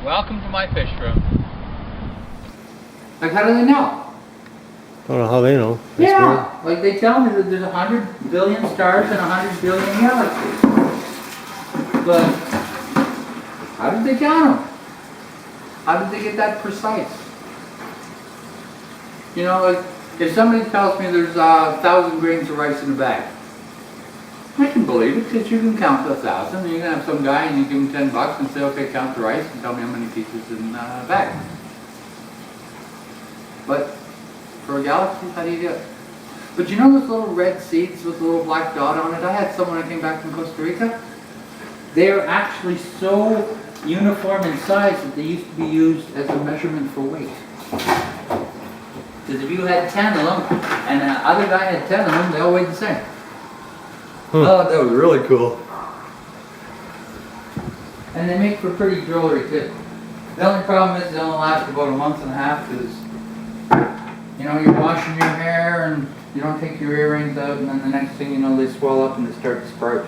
welcome to my fish room. Like, how do they know? I don't know how they know. That's Yeah, like they tell me that there's 100 billion stars and 100 billion galaxies. But how did they count them? How did they get that precise? You know, like if somebody tells me there's 1,000 grains of rice in a bag, I can believe it because you can count 1,000. And you can have some guy and you give him $10 and say, okay, count the rice and tell me how many pieces in a bag. But for a galaxy, how do you do it? But you know those little red seeds with a little black dot on it? I had some when I came back from Costa Rica. They are actually so uniform in size that they used to be used as a measurement for weight. Because if you had 10 of them and the other guy had 10 of them, they all weighed the same. Oh, that was really cool. And they make for pretty jewelry too. The only problem is they only last about a month and a half because, you know, you're washing your hair and you don't take your earrings out and then the next thing you know they swell up and they start to sprout.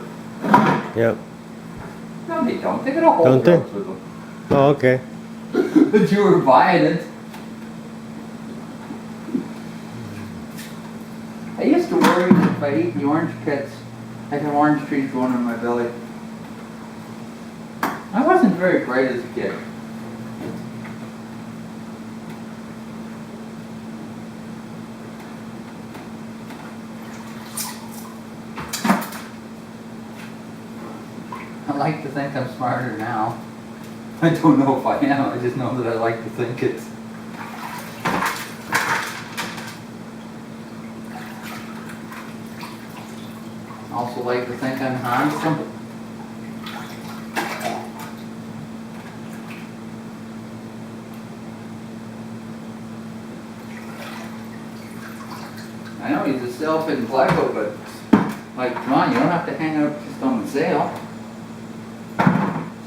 Yep. No, they don't. They got a whole Don't they? with them. Oh, okay. But you were buying it. I used to worry that if I ate the orange pits, I'd have orange trees growing in my belly. I wasn't very bright as a kid. I like to think I'm smarter now. I don't know if I am, I just know that I like to think it. I also like to think I'm handsome. I know he's a sail-fin glyco, but like, come on, you don't have to hang out just on the sail.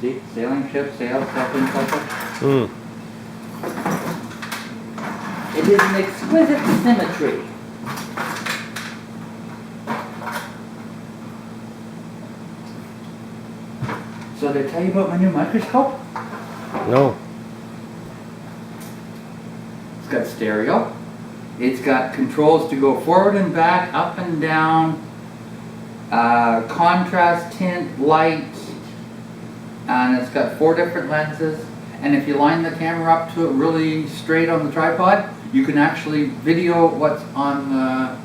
See, sailing ship, sail, sail-fin glyco. It is an exquisite symmetry. So did I tell you about my new microscope? No. It's got stereo. It's got controls to go forward and back, up and down, contrast, tint, light, and it's got 4 different lenses. And if you line the camera up to it really straight on the tripod, you can actually video what's on the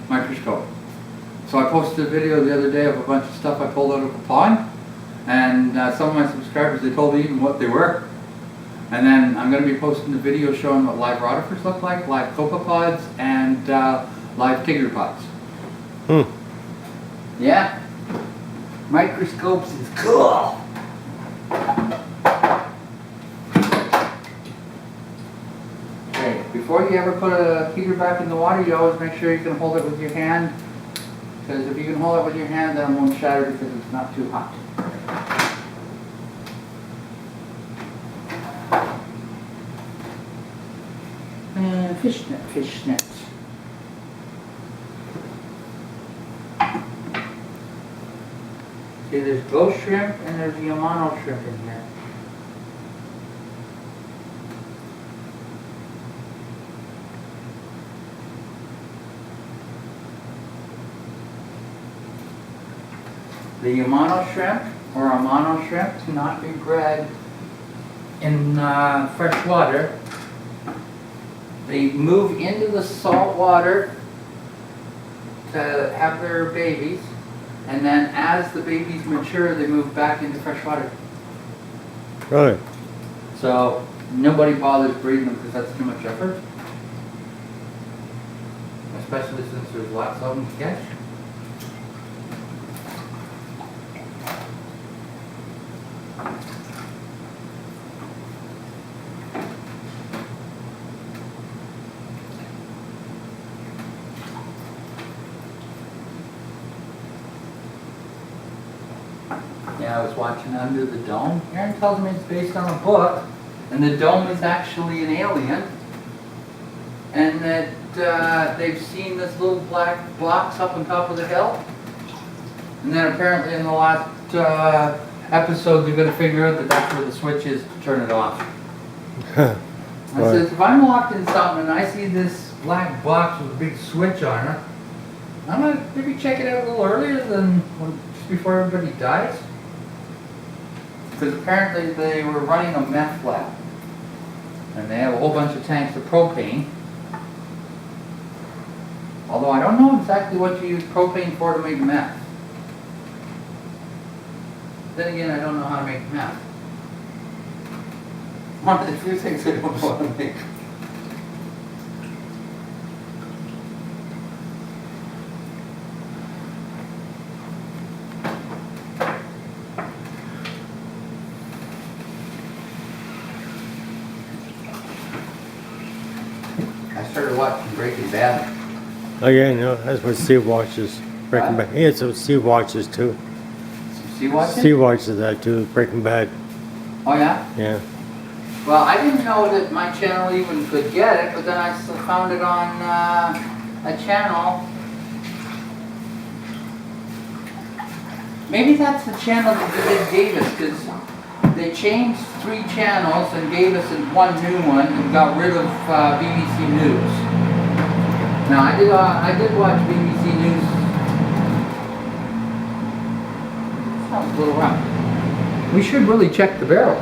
microscope. So I posted a video the other day of a bunch of stuff I pulled out of a pond. And some of my subscribers, they told me even what they were. And then I'm going to be posting the video showing what live rotifers look like, live copepods, and live tiggerpods. Yeah. Microscopes is cool. Okay, before you ever put a heater back in the water, you always make sure you can hold it with your hand. Because if you can hold it with your hand, then it won't shatter because it's not too hot. Fishnet, fishnet. See, there's ghost shrimp and there's Yamano shrimp in here. The Yamano shrimp or Amano shrimp cannot be bred in fresh water. They move into the salt water to have their babies, and then as the babies mature, they move back into fresh water. Right. So nobody bothers breeding them because that's too much effort, especially since there's lots of them to catch. Yeah, I was watching Under the Dome. Aaron tells me it's based on a book, and the dome is actually an alien, and that they've seen this little black box up on top of the hill, and then apparently in the last episodes, you're gonna figure out that that's where the switch is to turn it off. I Right. says, if I'm locked in something and I see this black box with a big switch on it, I'm gonna maybe check it out a little earlier than just before everybody dies. Because apparently they were running a meth lab. And they have a whole bunch of tanks of propane. Although I don't know exactly what you use propane for to make meth. Then again, I don't know how to make meth. One of the few things I don't know how to make. I started watching Breaking Bad. Oh yeah, no, that's what Steve watches. Breaking What? Bad. Yeah, so Steve watches too. See watching? Steve watches that too. Breaking Bad. Oh yeah? Yeah. Well, I didn't know that my channel even could get it, but then I found it on a channel. Maybe that's the channel that they gave us, because they changed 3 channels and gave us one new one and got rid of BBC News. Now I did watch BBC News. Sounds a little rough. We should really check the barrel.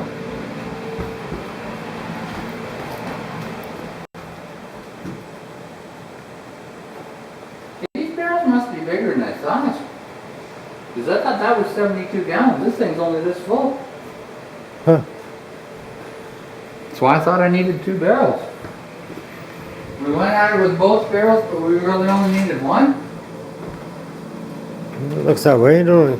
These barrels must be bigger than I thought. Because I thought that was 72 gallons. This thing's only this full. Huh. That's why I thought I needed 2 barrels. We went at it with both barrels, but we really only needed one. It looks that way, don't it?